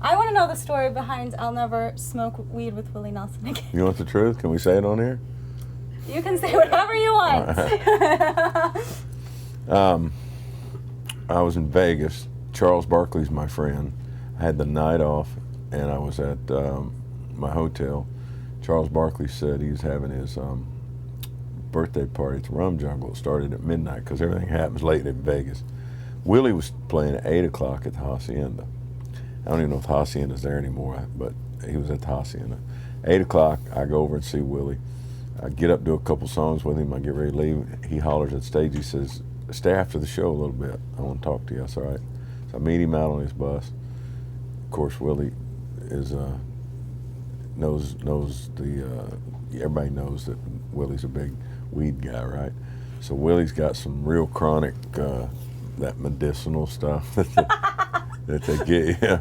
I want to know the story behind I'll never smoke weed with Willie Nelson again. You want the truth? Can we say it on here? You can say whatever you want. I was in Vegas. Charles Barkley's my friend. I had the night off, and I was at my hotel. Charles Barkley said he was having his birthday party at the Rum Jungle. It started at midnight because everything happens late in Vegas. Willie was playing at 8 o'clock at the Hacienda. I don't even know if the Hacienda's there anymore, but he was at the Hacienda. 8 o'clock, I go over and see Willie. I get up, do a couple songs with him. I get ready to leave. He hollers at the stage. He says, "Stay after the show a little bit. I want to talk to you." That's all right. So I meet him out on his bus. Of course, Willie is knows the everybody knows that Willie's a big weed guy, right? So Willie's got some real chronic that medicinal stuff that they get you.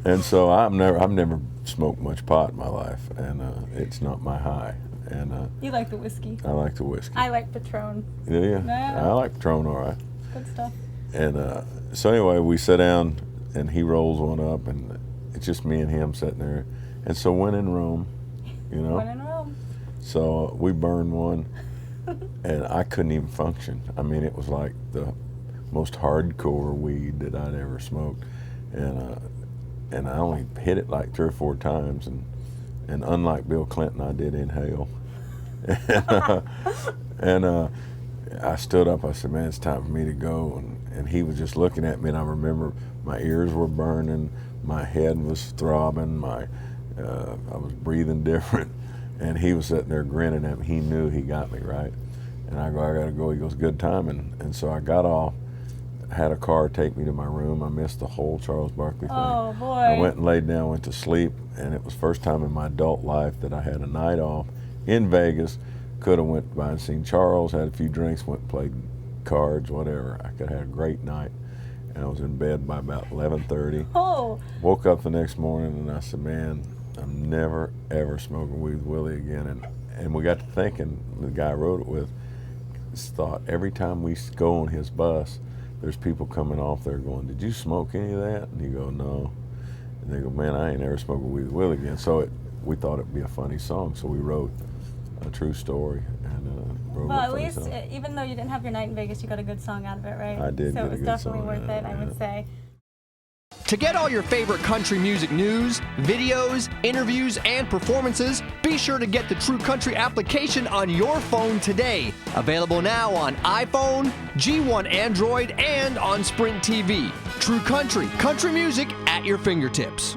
And so I've never smoked much pot in my life, and it's not my high. And you like the whiskey. I like the whiskey. I like Patron. Do you? No. I like Patron, all right. Good stuff. And so anyway, we sit down, and he rolls one up, and it's just me and him sitting there. And so when in Rome, you know. When in Rome. So we burned one, and I couldn't even function. I mean, it was like the most hardcore weed that I'd ever smoked, and I only hit it like 3 or 4 times, and unlike Bill Clinton, I did inhale. and I stood up. I said, "Man, it's time for me to go." And he was just looking at me, and I remember my ears were burning, my head was throbbing, I was breathing different, and he was sitting there grinning at me. He knew he got me right. And I go, "I gotta go." He goes, "Good timing." And so I got off, had a car take me to my room. I missed the whole Charles Barkley thing. Oh boy. I went and laid down, went to sleep, and it was the first time in my adult life that I had a night off in Vegas. Could have went by and seen Charles, had a few drinks, went and played cards, whatever. I could have had a great night. And I was in bed by about 11:30. Oh. Woke up the next morning, and I said, "Man, I'm never, ever smoking weed with Willie again." And we got to thinking, the guy I wrote it with, thought every time we go on his bus, there's people coming off there going, "Did you smoke any of that?" And you go, "No." And they go, "Man, I ain't ever smoking weed with Willie again." So we thought it'd be a funny song, so we wrote a true story. And wrote Well, a at funny least, song. even though you didn't have your night in Vegas, you got a good song out of it, right? I did So get it was a good definitely song, worth it, yeah, I would say. To get all your favorite country music news, videos, interviews, and performances, be sure to get the True Country application on your phone today. Available now on iPhone, G1 Android, and on Sprint TV. True Country, country music at your fingertips.